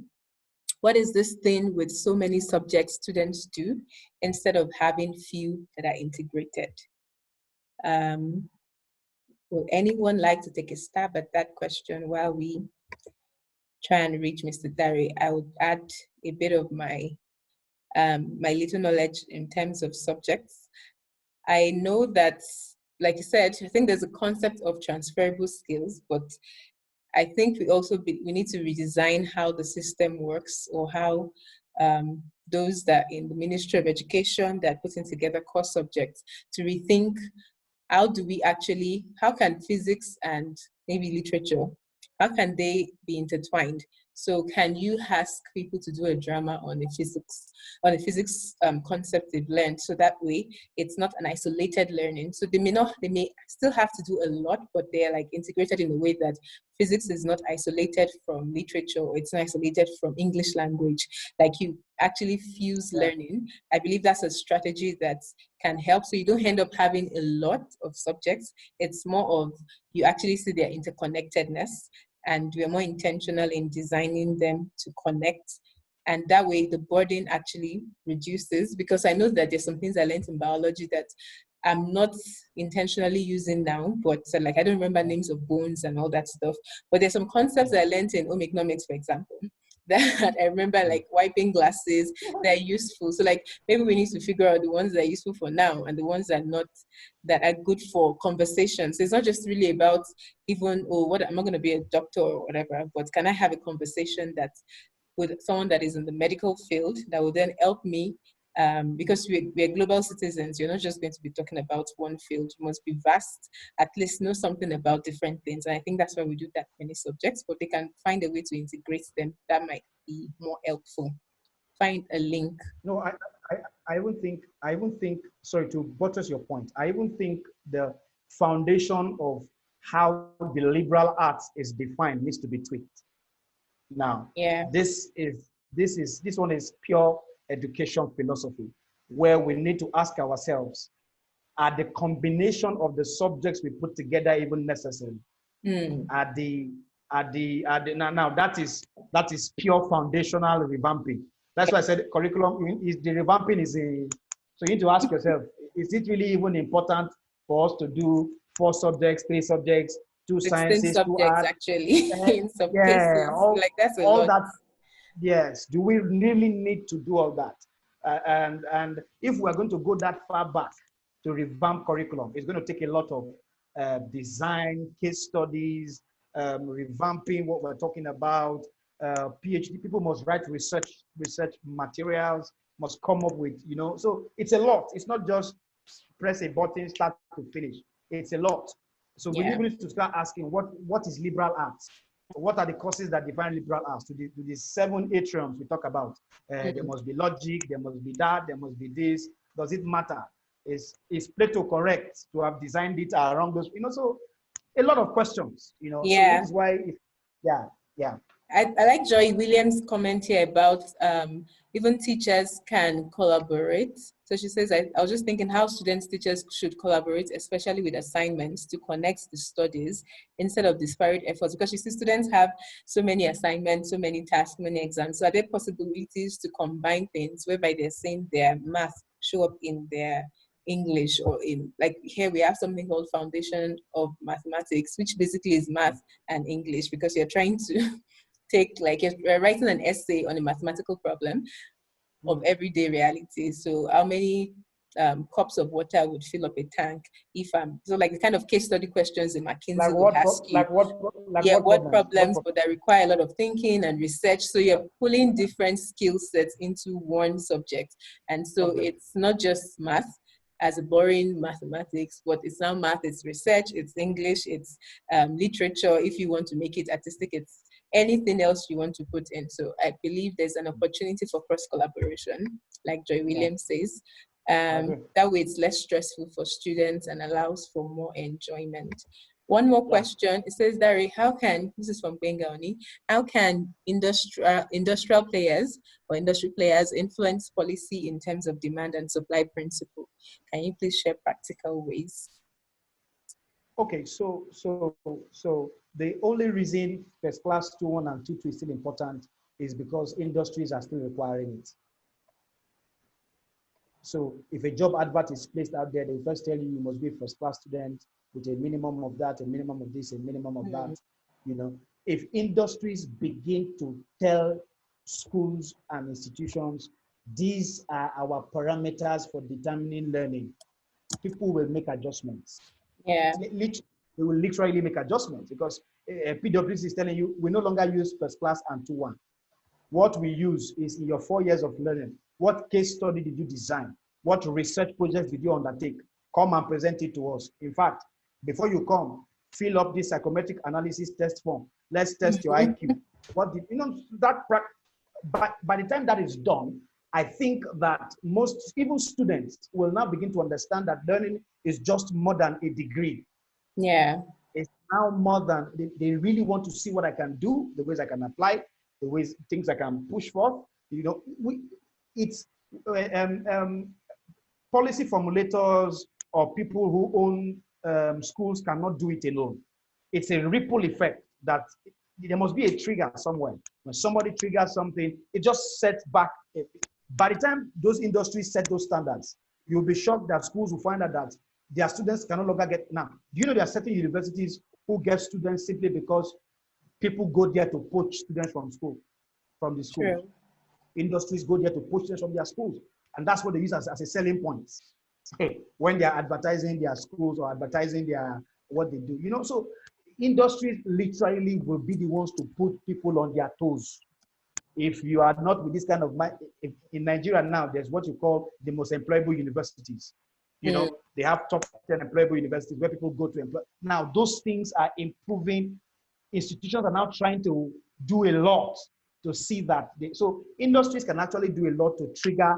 What is this thing with so many subjects students do instead of having few that are integrated? Um, will anyone like to take a stab at that question while we try and reach Mr. Dari? I would add a bit of my little knowledge in terms of subjects. I know that, like you said, I think there's a concept of transferable skills, but I think we need to redesign how the system works, or how those that in the Ministry of Education that are putting together core subjects to rethink how can physics and maybe literature, how can they be intertwined? So can you ask people to do a drama on a physics concept they've learned, so that way it's not an isolated learning. So they may still have to do a lot, but they're like integrated in a way that physics is not isolated from literature, or it's not isolated from English language. Like you actually fuse yeah, learning. I believe that's a strategy that can help. So you don't end up having a lot of subjects. It's more of you actually see their interconnectedness, and we're more intentional in designing them to connect. And that way the burden actually reduces, because I know that there's some things I learned in biology that I'm not intentionally using now, but like I don't remember names of bones and all that stuff. But there's some concepts that I learned in home economics, for example, that I remember, like wiping glasses, that are useful. So like maybe we need to figure out the ones that are useful for now and the ones that are not, that are good for conversations. So it's not just really about even, oh, what, I'm not going to be a doctor or whatever, but can I have a conversation that with someone that is in the medical field that will then help me, because we're global citizens. You're not just going to be talking about one field. You must be vast, at least know something about different things. And I think that's why we do that many subjects, but they can find a way to integrate them that might be more helpful. Find a link. No, I, I even think, sorry to buttress your point, I even think the foundation of how the liberal arts is defined needs to be tweaked. Now, Yeah. this one is pure education philosophy, where we need to ask ourselves, are the combination of the subjects we put together even necessary? Mm. Now that is pure foundational revamping. That's why I said curriculum is the revamping is a, so you need to ask yourself, is it really even important for us to do 4 subjects, 3 subjects, 16 2 sciences, 2 subjects art? actually in some Yeah, cases. Like that's a all lot. that. Yes. Do we really need to do all that? And if we're going to go that far back to revamp curriculum, it's going to take a lot of design, case studies, revamping what we're talking about. PhD people must write research materials, must come up with, you know. So it's a lot. It's not just press a button, start to finish. It's a lot. So we Yeah. need to start asking what is liberal arts? What are the courses that define liberal arts? To the 7 atriums we talk about. There Mm. must be logic, there must be that, there must be this. Does it matter? Is Plato correct to have designed it around those? You know, so a lot of questions, you know. So which Yeah. is why, yeah, yeah. I like Joy Williams' comment here about even teachers can collaborate. So she says, I was just thinking how students, teachers should collaborate, especially with assignments to connect the studies instead of disparate efforts. Because you see, students have so many assignments, so many tasks, many exams. So are there possibilities to combine things whereby they're saying their math show up in their English, or in, like here we have something called Foundation of Mathematics, which basically is math and English, because you're trying to take, like, you're writing an essay on a mathematical problem of Mm. everyday reality. So how many cups of water would fill up a tank if I'm, so like the kind of case study questions that Like McKinsey would what? ask you. Like Yeah, what what problems? What problems, problems? but that require a lot of thinking and research. So you're pulling different skill sets into one subject. And so Subject. it's not just math as a boring mathematics, but it's now math, it's research, it's English, it's literature. If you want to make it artistic, it's anything else you want to put in. So I believe there's an opportunity for cross collaboration, like Joy Yeah, Williams says. I agree. That way it's less stressful for students and allows for more enjoyment. One more Yeah. question. It says, Dari, how can, this is from Bengali, how can industrial players or industry players influence policy in terms of demand and supply principle? Can you please share practical ways? Okay, so the only reason first class 2-1 and 2-2 is still important is because industries are still requiring it. So if a job advert is placed out there, they first tell you you must be a first class student with a minimum of that, a minimum of this, a minimum of Hmm. that. You know, if industries begin to tell schools and institutions, these are our parameters for determining learning, people will make adjustments. Yeah. They will literally make adjustments because PwC is telling you we no longer use first class and 2-1. What we use is in your 4 years of learning, what case study did you design? What research projects did you undertake? Come and present it to us. In fact, before you come, fill up this psychometric analysis test form. Let's test your IQ. What did you know that? By the time that is done, I think that most, even students, will now begin to understand that learning is just more than a degree. Yeah. It's now more than, they really want to see what I can do, the ways I can apply, the ways, things I can push forth. You know, it's um, um, policy formulators or people who own schools cannot do it alone. It's a ripple effect that there must be a trigger somewhere. When somebody triggers something, it just sets back. By the time those industries set those standards, you'll be shocked that schools will find out that their students can no longer get. Now, do you know there are certain universities who get students simply because people go there to poach students from school, from the schools. True. Industries go there to poach students from their schools. And that's what they use as a selling point when they're advertising their schools or advertising their what they do. You know, so industries literally will be the ones to put people on their toes. If you are not with this kind of mind, in Nigeria now, there's what you call the most employable universities. You Mm, know, they have top 10 employable universities where people go to employ. Now, those things are improving. Institutions are now trying to do a lot to see that. So industries can actually do a lot to trigger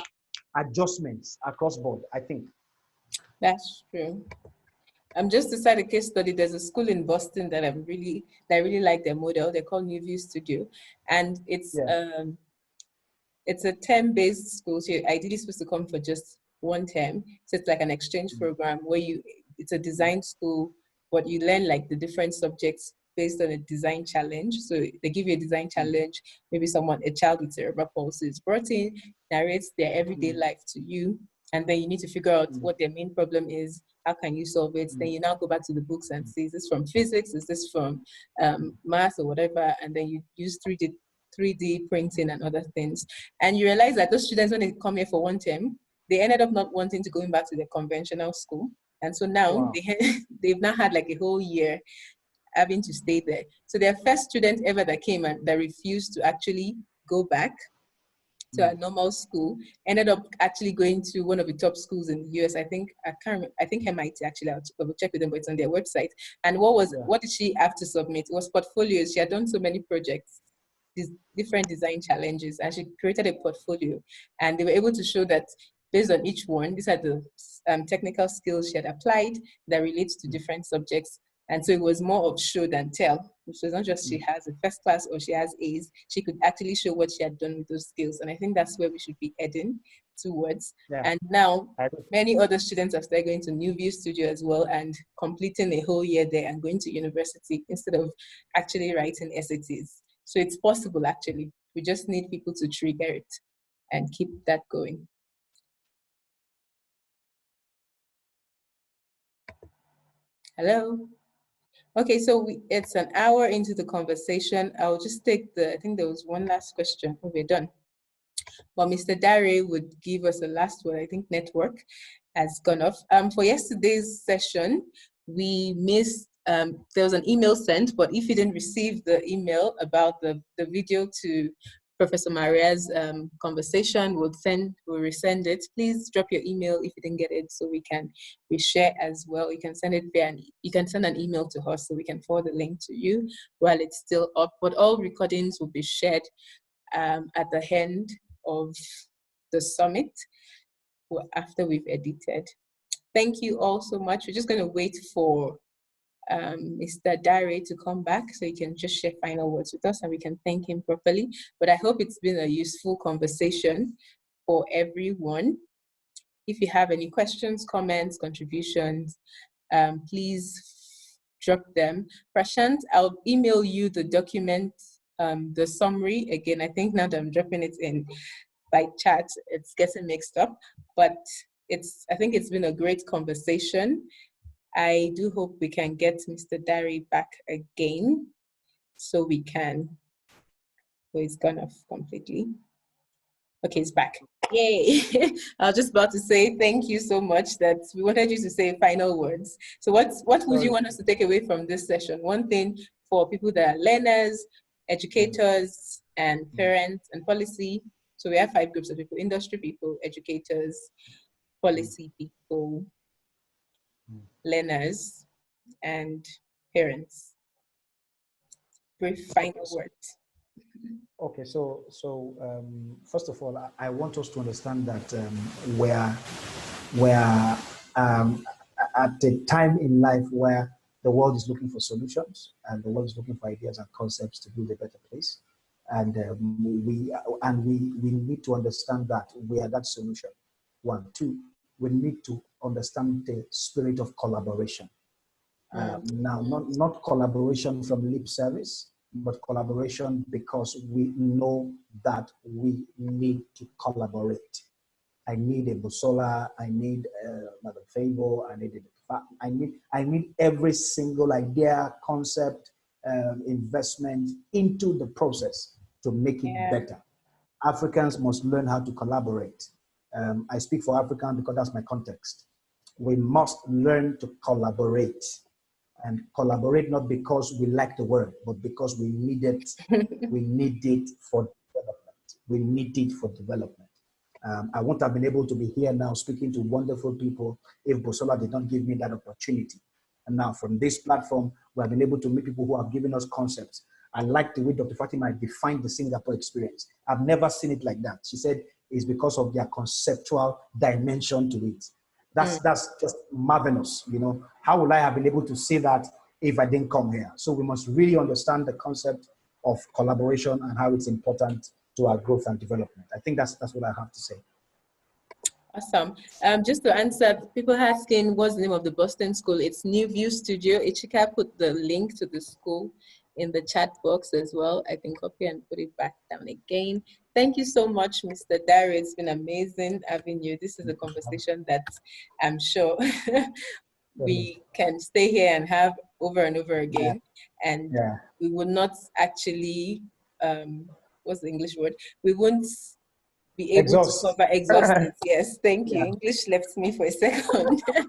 adjustments across board, I think. that's true. I'm just to cite a case study. There's a school in Boston that I really like their model. They're called New View Studio, and Yeah. it's a term-based school. So you're ideally supposed to come for just one term. So it's like an exchange program where it's a design school, but you learn like the different subjects based on a design challenge. So they give you a design challenge. Maybe a child with cerebral palsy is brought in, narrates their everyday life to you, and then you need to figure out what their main problem is. How can you solve it? Then you now go back to the books and see, is this from physics? Is this from math or whatever? And then you use 3D printing and other things. And you realize that those students, when they come here for one term, they ended up not wanting to going back to their conventional school. And so now Wow. they've now had like a whole year having to stay there. So their first student ever that came and that refused to actually go back to a normal school ended up actually going to one of the top schools in the US. I think MIT actually. I'll double check with them, but it's on their website. And what did she have to submit? It was portfolios. She had done so many projects, these different design challenges, and she created a portfolio. And they were able to show that based on each one, these are the technical skills she had applied that relates to different subjects. And so it was more of show than tell, which was not just she has a first class or she has A's. She could actually show what she had done with those skills. And I think that's where we should be heading towards. Yeah. And now I do. many other students are starting going to New View Studio as well and completing a whole year there and going to university instead of actually writing SATs. So it's possible actually. We just need people to trigger it and keep that going. Hello? Okay, so it's an hour into the conversation. I'll just take I think there was one last question. Oh, we're done. Well, Mr. Dare would give us a last word. I think network has gone off. For yesterday's session, we missed, there was an email sent, but if you didn't receive the email about the video to Professor Maria's conversation, we'll resend it. Please drop your email if you didn't get it so we can reshare as well. You can send it via, you can send an email to us so we can forward the link to you while it's still up. But all recordings will be shared at the end of the summit after we've edited. Thank you all so much. We're just going to wait for Mr. Dare to come back so he can just share final words with us and we can thank him properly. But I hope it's been a useful conversation for everyone. If you have any questions, comments, contributions, please drop them. Prashant, I'll email you the document, the summary. Again, I think now that I'm dropping it in by chat, it's getting mixed up, but I think it's been a great conversation. I do hope we can get Mr. Dare back again so we can, oh, he's gone off completely. Okay, he's back. Yay. I was just about to say thank you so much that we wanted you to say final words. So what would you want us to take away from this session? One thing for people that are learners, educators, and parents and policy. So we have 5 groups of people: industry people, educators, policy people, learners, and parents. Brief final words. Okay, first of all, I want us to understand that we're at a time in life where the world is looking for solutions and the world is looking for ideas and concepts to build a better place, and we need to understand that we are that solution. 1, 2, we need to understand the spirit of collaboration. Now, not collaboration from lip service, but collaboration because we know that we need to collaborate. I need a Busola, I need Madam Fabo, I need a I need every single idea, concept, investment into the process to make it Yeah. better. Africans must learn how to collaborate. I speak for Africans because that's my context. We must learn to collaborate and collaborate not because we like the word, but because we need it. We need it for development. We need it for development. I wouldn't have been able to be here now speaking to wonderful people if Bosola did not give me that opportunity. And now from this platform, we have been able to meet people who have given us concepts. I like the way Dr. Fatima defined the Singapore experience. I've never seen it like that. She said it's because of their conceptual dimension to it. Mm. That's just marvelous. You know, how would I have been able to say that if I didn't come here? So we must really understand the concept of collaboration and how it's important to our growth and development. I think that's what I have to say. Awesome. Just to answer, people asking what's the name of the Boston school? It's New View Studio. Ichika put the link to the school in the chat box as well. I can copy and put it back down again. Thank you so much, Mr. Dare. It's been amazing having you. This is a conversation that I'm sure we can stay here and have over and over Yeah, again. And yeah. we will not actually, what's the English word? We won't be able to Exhaust. cover exhaust it. Yes, thank you. Yeah, English left me for a second. not a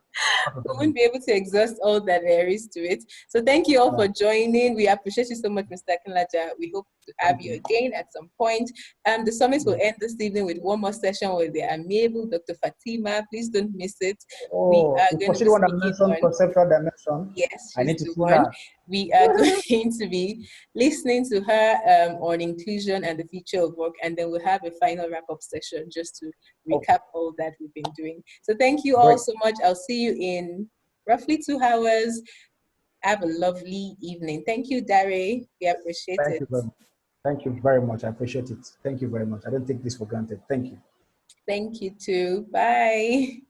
We won't problem. be able to exhaust all that there is to it. So thank you all Yeah, for joining. We appreciate you so much, Mr. Akinlaja. We hope to have thank you you. again at some point. The summit will Yeah. end this evening with one more session with the amiable Dr. Fatima. Please don't miss it. We Oh, are going to was she be the one that speaking mentioned on, conceptual dimension? yes, I she's need to the see one. that. We are going to be listening to her on inclusion and the future of work, and then we'll have a final wrap-up session just to Okay, recap all that we've been doing. So thank you all great. so much. I'll see you in roughly 2 hours. Have a lovely evening. Thank you, Dare. We appreciate Thank it. you very much. Thank you very much. I appreciate it. Thank you very much. I don't take this for granted. Thank you. Thank you too. Bye.